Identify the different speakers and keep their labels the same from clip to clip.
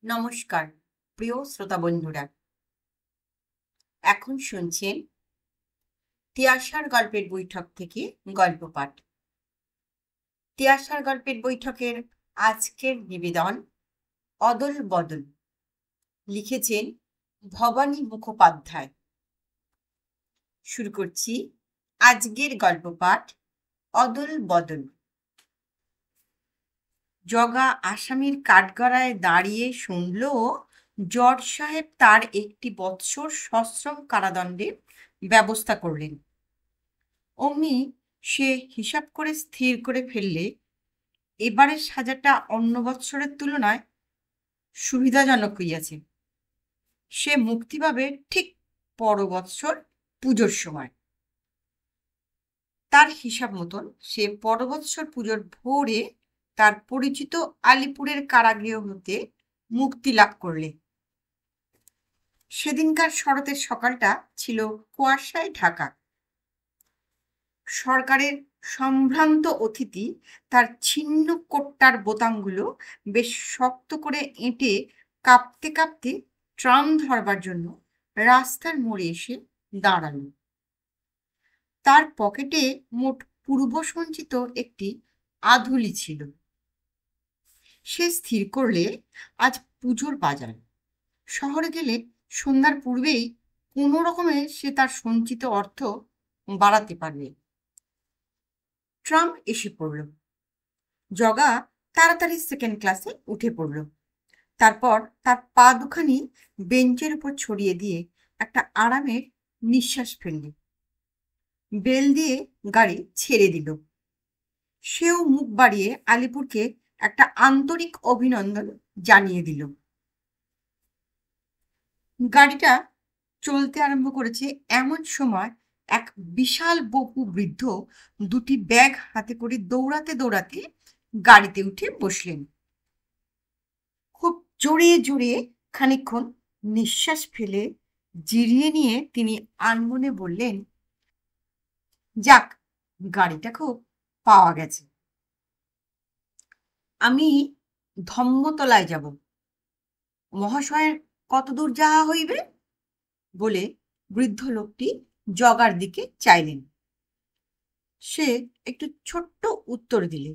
Speaker 1: নমস্কার প্রিয় শ্রোতা বন্ধুরা, এখন শুনছেন তিয়াশার গল্পের বৈঠক থেকে গল্প পাঠ। তিয়াশার গল্পের বৈঠকের আজকের নিবেদন অদল বদল, লিখেছেন ভবানী মুখোপাধ্যায়। শুরু করছি আজকের গল্প পাঠ অদল বদল। জগা আসামির কাঠগড়ায় দাঁড়িয়ে শুনল জজ সাহেব তার একটি বৎসর সশ্রম কারাদণ্ডের ব্যবস্থা করলেন। অমনি সে হিসাব করে স্থির করে ফেললে এবারের সাজাটা অন্য বৎসরের তুলনায় সুবিধাজনক হইয়াছে। সে মুক্তি পাবে ঠিক পর বৎসর পুজোর সময়। তার হিসাব মতন সে পর বৎসর পুজোর ভোরে তার পরিচিত আলিপুরের কারাগৃহ হতে মুক্তি লাভ করলে। সেদিনকার শরতের সকালটা ছিল কুয়াশায় ঢাকা। সরকারের সম্ভ্রান্ত অতিথি তার ছিন্ন কোটটার বোতামগুলো বেশ শক্ত করে এঁটে কাঁপতে কাঁপতে ট্রাম ধরবার জন্য রাস্তার মোড়ে এসে দাঁড়ালো। তার পকেটে মোট পূর্ব সঞ্চিত একটি আধুলি ছিল। সে স্থির করলে আজ পুজোর বাজার, শহরে গেলে সন্ধ্যার পূর্বেই কোনো রকমে সে তার সঞ্চিত অর্থ বাড়াতে পারবে। ট্রাম এসে পড়ল। জগা তাড়াতাড়ি সেকেন্ড ক্লাসে উঠে পড়ল। তারপর তার পা দুখানি বেঞ্চের উপর ছড়িয়ে দিয়ে একটা আরামের নিঃশ্বাস ফেলল। বেল দিয়ে গাড়ি ছেড়ে দিল। সেও মুখ বাড়িয়ে আলিপুরকে একটা আন্তরিক অভিনন্দন জানিয়ে দিল। গাড়িটা চলতে আরম্ভ করেছে এমন সময় এক বিশাল বপু বৃদ্ধ দুটি ব্যাগ হাতে করে দৌড়াতে দৌড়াতে গাড়িতে উঠে বসলেন। খুব জোরে জোরে খানিকক্ষণ নিঃশ্বাস ফেলে জিরিয়ে নিয়ে তিনি আনমনে বললেন, যাক, গাড়িটা খুব পাওয়া গেছে। আমি ধম্মতলায় যাব। মহাশয়ের কত দূর যাওয়া হইবে? বলে বৃদ্ধ লোকটি জগার দিকে চাইলেন। সে একটু ছোট্ট উত্তর দিলে,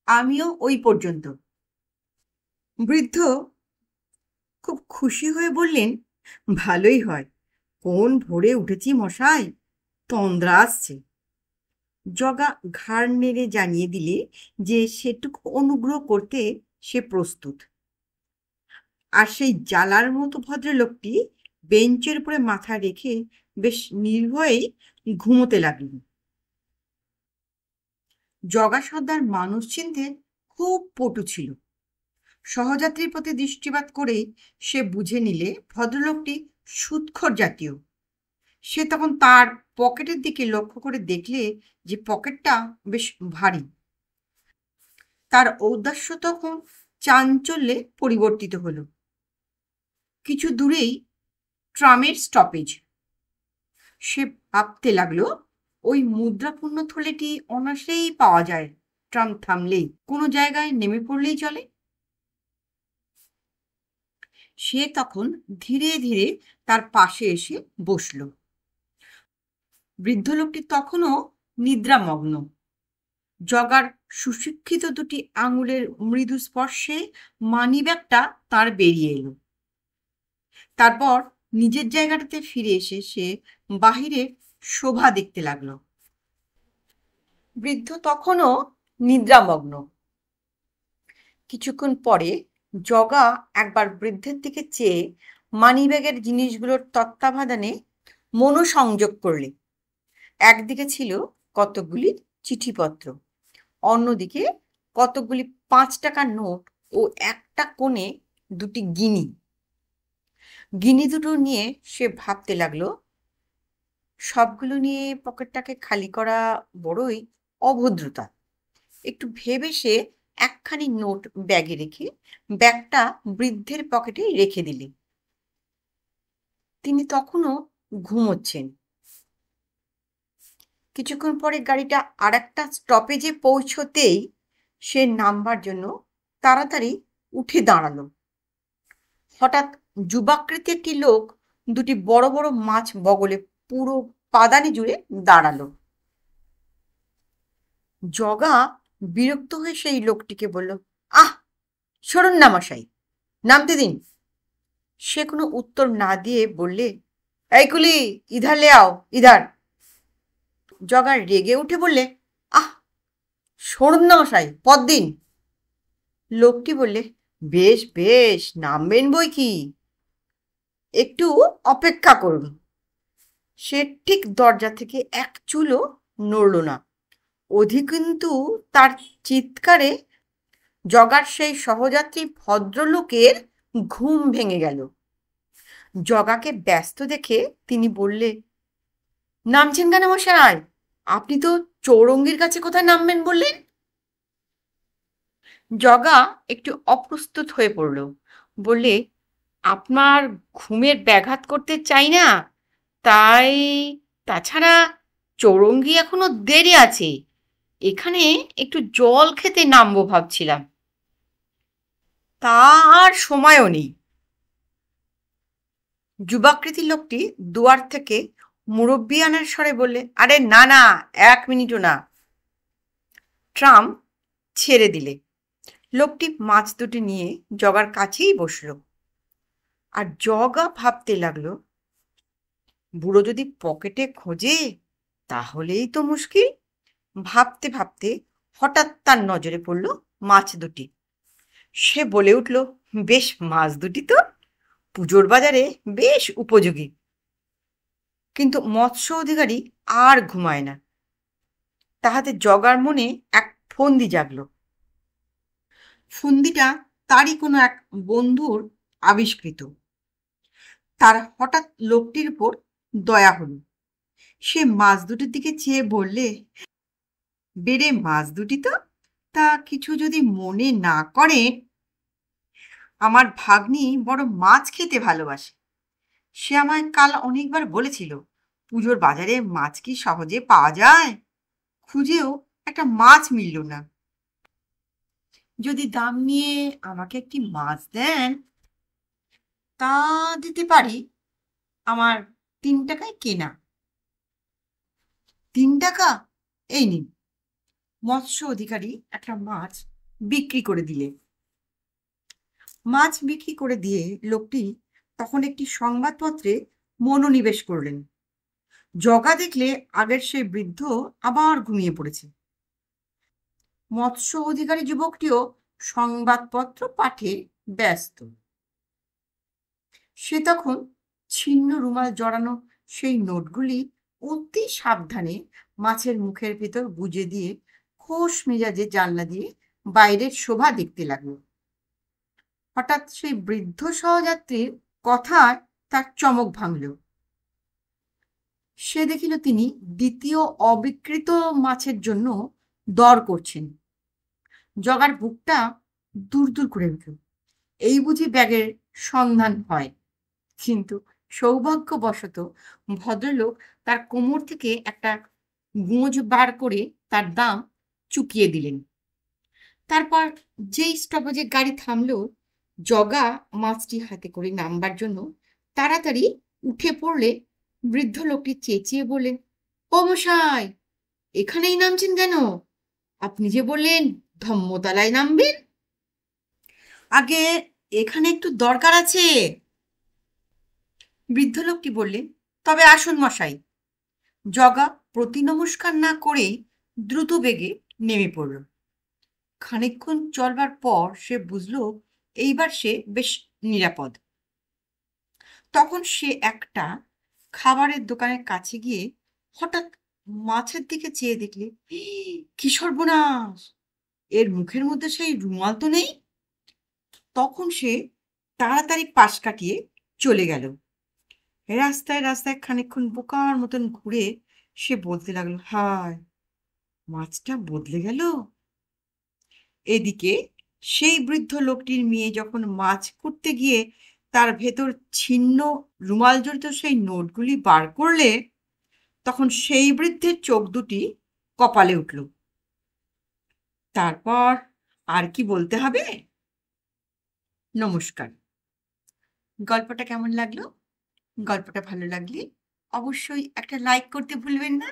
Speaker 1: আমিও ওই পর্যন্ত। বৃদ্ধ খুব খুশি হয়ে বললেন, ভালোই হয়, কোন ভোরে উঠেছি মশাই, তন্দ্রা আসছে। জগা ঘাড় নেড়ে জানিয়ে দিলে যে সেটুকু অনুগ্রহ করতে সে প্রস্তুত। আর সেই জালার মতো ভদ্রলোকটি বেঞ্চের উপরে মাথা রেখে বেশ নির্ভয়েই ঘুমোতে লাগলেন। জগা সর্দার মানুষ চিনতে খুব পটু ছিল। সহযাত্রীর প্রতি দৃষ্টিপাত করে সে বুঝে নিলে ভদ্রলোকটি সুৎখর জাতীয়। সে তখন তার পকেটের দিকে লক্ষ্য করে দেখলে যে পকেটটা বেশ ভারী। তার ঔদাস্য তখন চাঞ্চল্যে পরিবর্তিত হলো। কিছু দূরেই ট্রামের স্টপেজ। সে ভাবতে লাগলো, ওই মুদ্রাপূর্ণ থলেটি অনায়াসেই পাওয়া যায়, ট্রাম থামলেই, কোনো জায়গায় নেমে পড়লেই চলে। সে তখন ধীরে ধীরে তার পাশে এসে বসল। বৃদ্ধ লোকটি তখনও নিদ্রামগ্ন। জগার সুশিক্ষিত দুটি আঙুলের মৃদু স্পর্শে মানিব্যাগটা তার বেরিয়ে এলো। তারপর নিজের জায়গাটাতে ফিরে এসে সে বাহিরে শোভা দেখতে লাগলো। বৃদ্ধ তখনও নিদ্রামগ্ন। কিছুক্ষণ পরে জগা একবার বৃদ্ধের দিকে চেয়ে মানিব্যাগের জিনিসগুলোর তত্ত্বাবধানে মনোসংযোগ করলে। একদিকে ছিল কতকগুলি চিঠিপত্র, অন্যদিকে কতকগুলি 5 টাকার নোট ও একটা কোণে দুটি গিনি। গিনি দুটো নিয়ে সে ভাবতে লাগলো, সবগুলো নিয়ে পকেটটাকে খালি করা বড়ই অভদ্রতা। একটু ভেবে সে একখানি নোট ব্যাগে রেখে ব্যাগটা বৃদ্ধের পকেটে রেখে দিলে। তিনি তখনও ঘুমোচ্ছেন। কিছুক্ষণ পরে গাড়িটা আর একটা স্টপেজে পৌঁছতেই সে নামবার জন্য তাড়াতাড়ি উঠে দাঁড়ালো। হঠাৎ যুবাকৃতি একটি লোক দুটি বড় বড় মাছ বগলে পুরো পাদানি জুড়ে দাঁড়ালো। জগা বিরক্ত হয়ে সেই লোকটিকে বলল, আহ, সরুন না মশাই, নামতে দিন। সে কোনো উত্তর না দিয়ে বললে, এই কুলি, ইধার লে আও, ইধার। জগা রেগে উঠে বললে, আহ, সরুন না মশাই, পথ দিন। লোকটি বললে, বেশ বেশ, নামবেন বই কি, একটু অপেক্ষা করুন। সে ঠিক দরজা থেকে এক চুলও নড়ল না। অধিকিন্তু তার চিৎকারে জগার সেই সহযাত্রী ভদ্রলোকের ঘুম ভেঙে গেল। জগাকে ব্যস্ত দেখে তিনি বললে, নামছেন কেন মশাই? আপনি তো চৌরঙ্গির কাছে কোথায় নামবেন বললেন? জগা একটু অপ্রস্তুত হয়ে পড়ল। বললে, আপনার ঘুমের ব্যাঘাত করতে চাই না, তাই। তাছাড়া চৌরঙ্গি এখনো দেরি আছে, এখানে একটু জল খেতে নামবো ভাবছিলাম। তা আর সময়ও নেই। যুবাকৃতি লোকটি দুয়ার থেকে মুরব্বিয়ানার স্বরে বললে, আরে না না, 1 মিনিটও না। ট্রাম ছেড়ে দিলে লোকটি মাছ দুটি নিয়ে জগার কাছেই বসল। আর জগা ভাবতে লাগলো, বুড়ো যদি পকেটে খোঁজে তাহলেই তো মুশকিল। ভাবতে ভাবতে হঠাৎ তার নজরে পড়ল মাছ দুটি। সে বলে উঠল, বেশ মাছ দুটি তো, পুজোর বাজারে বেশ উপযোগী। কিন্তু মৎস্য অধিকারী আর ঘুমায় না। তাহাতে জগার মনে এক ফন্দি জাগল। ফন্দিটা তারই কোনো এক বন্ধুর আবিষ্কৃত। তার হঠাৎ লোকটির উপর দয়া হলো। সে মাছ দুটির দিকে চেয়ে বললে, বেড়ে মাছ দুটি তো, তা কিছু যদি মনে না করে, আমার ভাগ্নি বড় মাছ খেতে ভালোবাসে। সে আমায় কাল অনেকবার বলেছিল, পুজোর বাজারে মাছ কি সহজে পাওয়া যায়? খুঁজেও একটা মাছ মিলল না। যদি দাম নিয়ে আমাকে একটি মাছ দেন, তা দিতে পারি। আমার 3 টাকায় কেনা। 3 টাকা? এই নিন। মৎস্য অধিকারী একটা মাছ বিক্রি করে দিলে। মাছ বিক্রি করে দিয়ে লোকটি তখন একটি সংবাদপত্রে মনোনিবেশ করলেন। জগা দেখলে আগের সেই বৃদ্ধ আবার ঘুমিয়ে পড়েছে। মৎস্য অধিকারী যুবকটিও সংবাদপত্র পাঠে ব্যস্ত। সে তখন ছিন্ন রুমাল জড়ানো সেই নোটগুলি অতি সাবধানে মাছের মুখের ভেতর গুজে দিয়ে খোশ মেজাজে জানলা দিয়ে বাইরের শোভা দেখতে লাগলো। হঠাৎ সেই বৃদ্ধ সহযাত্রীর কথায় তার চমক ভাঙল। সে দেখিল তিনি দ্বিতীয় অবিকৃত মাছের জন্য দর করছেন। জগার বুকটা দূর দূর করে উঠল। এই বুঝি ব্যাগের সন্ধান হয়। কিন্তু সৌভাগ্যবশত ভদ্রলোক তার কোমর থেকে একটা গোঁজ বার করে তার দাম চুকিয়ে দিলেন। তারপর যেই স্টপেজে গাড়ি থামলো, জগা মাছটি হাতে করে নামবার জন্য তাড়াতাড়ি উঠে পড়লে বৃদ্ধ লোকটি চেঁচিয়ে বললেন, ও মশাই, এখানেই নামছেন কেন? আপনি যে বললেন ধম্মতলায় নামবেন। আগে এখানে একটু দরকার আছে। বৃদ্ধ লোকটি বললেন, তবে আসুন মশাই। জগা প্রতি নমস্কার না করেই দ্রুত বেগে নেমে পড়ল। খানিকক্ষণ চলবার পর সে বুঝল এইবার সে বেশ নিরাপদ। তখন সে একটা খাবারের দোকানের কাছে গিয়ে হঠাৎ মাছের দিকে চেয়ে দেখলে, কি সর্বনাশ, এর মুখের মধ্যে সেই রুমাল তো নেই। তখন সে তাড়াতাড়ি পাশ কাটিয়ে চলে গেল। রাস্তায় রাস্তায় খানিকক্ষণ বোকার মতন ঘুরে সে বলতে লাগলো, হায়, মাছটা বদলে গেল। এদিকে সেই বৃদ্ধ লোকটির মেয়ে যখন মাছ করতে গিয়ে তার ভেতর ছিন্ন রুমাল জড়িত সেই নোটগুলি বার করলে, তখন সেই বৃদ্ধের চোখ দুটি কপালে উঠল। তারপর আর কি বলতে হবে? নমস্কার। গল্পটা কেমন লাগলো? গল্পটা ভালো লাগলে অবশ্যই একটা লাইক করতে ভুলবেন না।